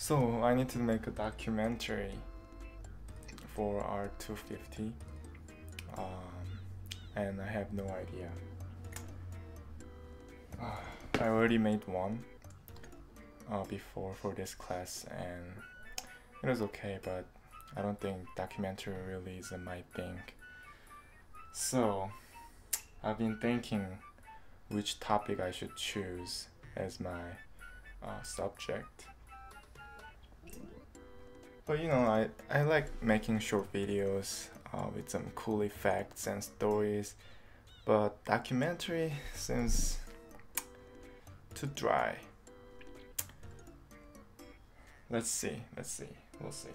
So I need to make a documentary for R250, and I have no idea. I already made one before for this class, and it was okay, but I don't think documentary really is my thing. So I've been thinking which topic I should choose as my subject. But I like making short videos with some cool effects and stories, but documentary seems too dry. Let's see, we'll see.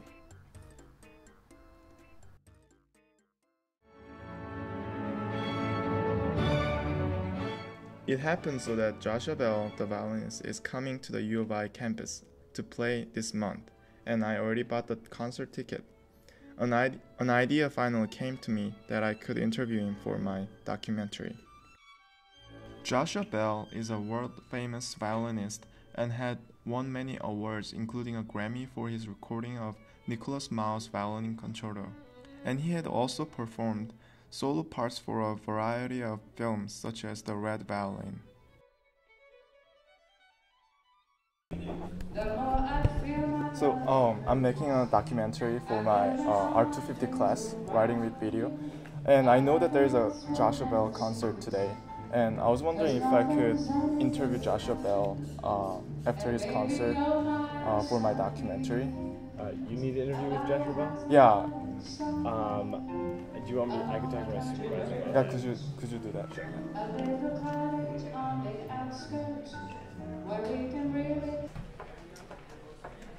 It happens so that Joshua Bell, the violinist, is coming to the U of I campus to play this month, and I already bought the concert ticket. An idea finally came to me that I could interview him for my documentary. Joshua Bell is a world-famous violinist and had won many awards, including a Grammy for his recording of Nicholas Mao's Violin Concerto. And he had also performed solo parts for a variety of films such as The Red Violin. So I'm making a documentary for my R250 class, writing with video, and I know that there's a Joshua Bell concert today, and I was wondering if I could interview Joshua Bell after his concert for my documentary. You need to interview with Joshua Bell? Yeah. Do you want me? I can talk to my supervisor. Yeah, could you do that? Sure.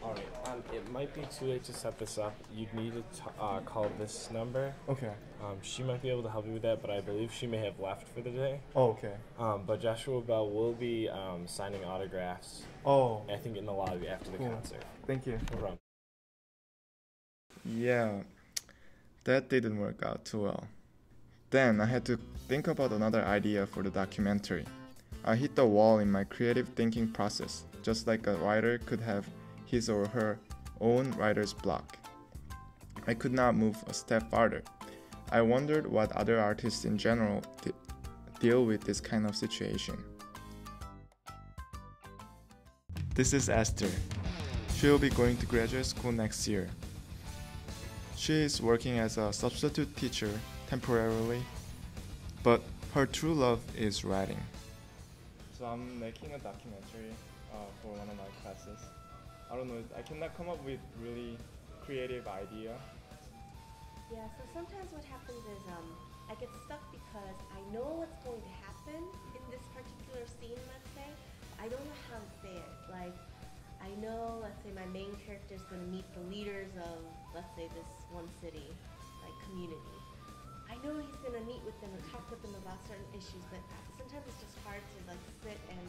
Alright, it might be too late to set this up. You'd need to call this number. Okay. She might be able to help you with that, but I believe she may have left for the day. Oh, okay. But Joshua Bell will be signing autographs. Oh. I think in the lobby after the concert. Thank you. No problem. Yeah, that didn't work out too well. Then I had to think about another idea for the documentary. I hit the wall in my creative thinking process, just like a writer could have his or her own writer's block. I could not move a step farther. I wondered what other artists in general deal with this kind of situation. This is Esther. She will be going to graduate school next year. She is working as a substitute teacher temporarily, but her true love is writing. So I'm making a documentary for one of my classes. I don't know, I cannot come up with really creative idea. Yeah, so sometimes what happens is I get stuck because I know what's going to happen in this particular scene, let's say. I don't know how to say it. Like, I know, let's say my main character is going to meet the leaders of, let's say, this one city, like community. I know he's going to meet with them and talk with them about certain issues, but sometimes it's just hard to like sit and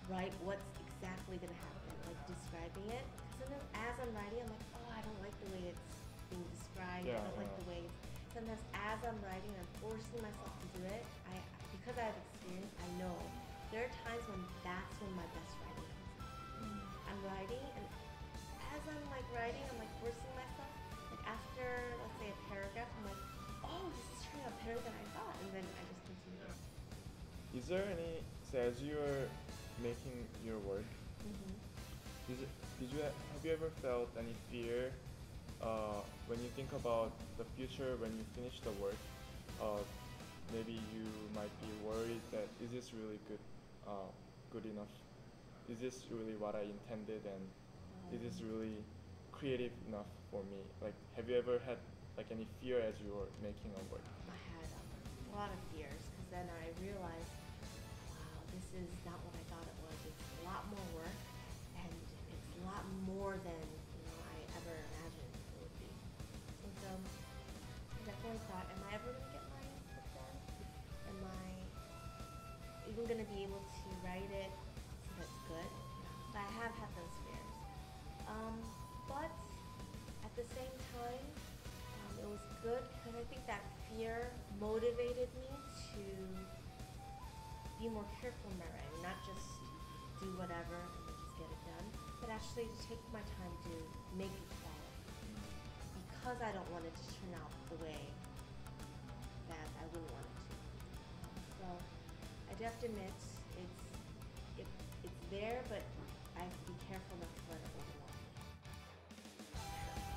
write what's exactly going to happen, like describing it. Sometimes as I'm writing, I'm like, oh, I don't like the way it's being described. I don't like the way it's... Sometimes as I'm writing, I'm forcing myself to do it. Because I have experience, I know there are times when that's when my best writing comes out. I'm writing, and as I'm like writing, I'm like forcing myself. Like after, let's say, a paragraph, I'm like, oh, this is turning out better than I thought, and then I just continue. Is there any, so as you are making your work, have you ever felt any fear when you think about the future when you finish the work? Maybe you might be worried that is this really good enough? Is this really what I intended, and is this really creative enough for me? Like, have you ever had like any fear as you were making a work? I had a lot of fears, because then I realized, wow, this is not what I thought it was. It's a lot more work, and it's a lot more than I ever imagined it would be. And so I definitely thought, am I ever going to get my book done? Am I even going to be able to write it so that's good? So I have had those fears. But at the same time, it was good because I think that fear motivated me to be more careful in my writing, not just do whatever and just get it done, but actually to take my time to make it quality. Because I don't want it to turn out the way that I wouldn't want it to. So I do have to admit it's there, but I have to be careful not to let it overwhelm me.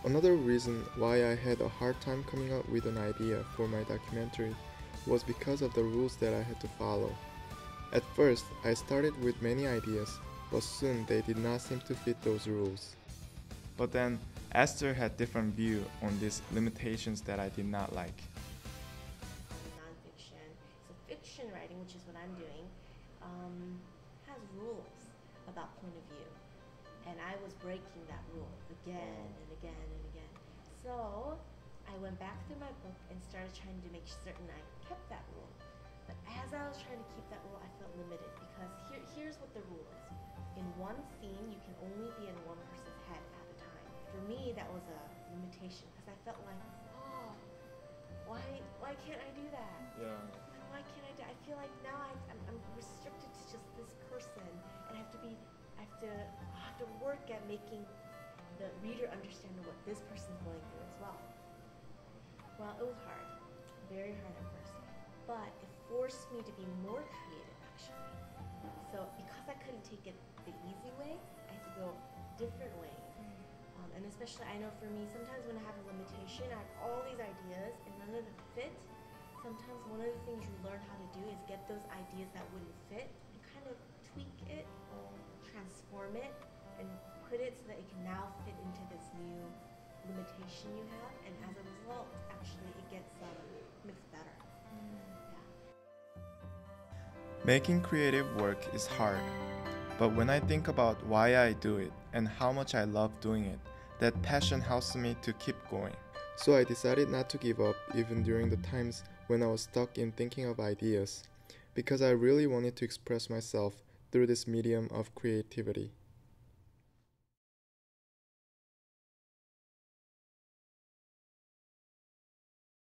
Another reason why I had a hard time coming up with an idea for my documentary was because of the rules that I had to follow. At first, I started with many ideas, but soon they did not seem to fit those rules. But then, Esther had different view on these limitations that I did not like. Nonfiction, so fiction writing, which is what I'm doing, has rules about point of view. And I was breaking that rule again and again and again. So I went back through my book and started trying to make certain I kept that rule. But as I was trying to keep that rule, I felt limited because here's what the rule is. In one scene, you can only be in one person's head at a time. For me, that was a limitation because I felt like, oh, why can't I do that? Yeah. Why can't I do? I feel like now I'm restricted to just this person, and I have to work at making the reader understand what this person's going through as well. Well, it was hard, very hard at first, but it forced me to be more creative actually. So because I couldn't take it the easy way, I had to go different ways. And especially I know for me, sometimes when I have a limitation, I have all these ideas and none of them fit. Sometimes one of the things you learn how to do is get those ideas that wouldn't fit and kind of tweak it, transform it, and put it so that it can now fit into this new limitation you have. And as a result, actually it gets makes better. Making creative work is hard, but when I think about why I do it and how much I love doing it, that passion helps me to keep going. So I decided not to give up even during the times when I was stuck in thinking of ideas, because I really wanted to express myself through this medium of creativity.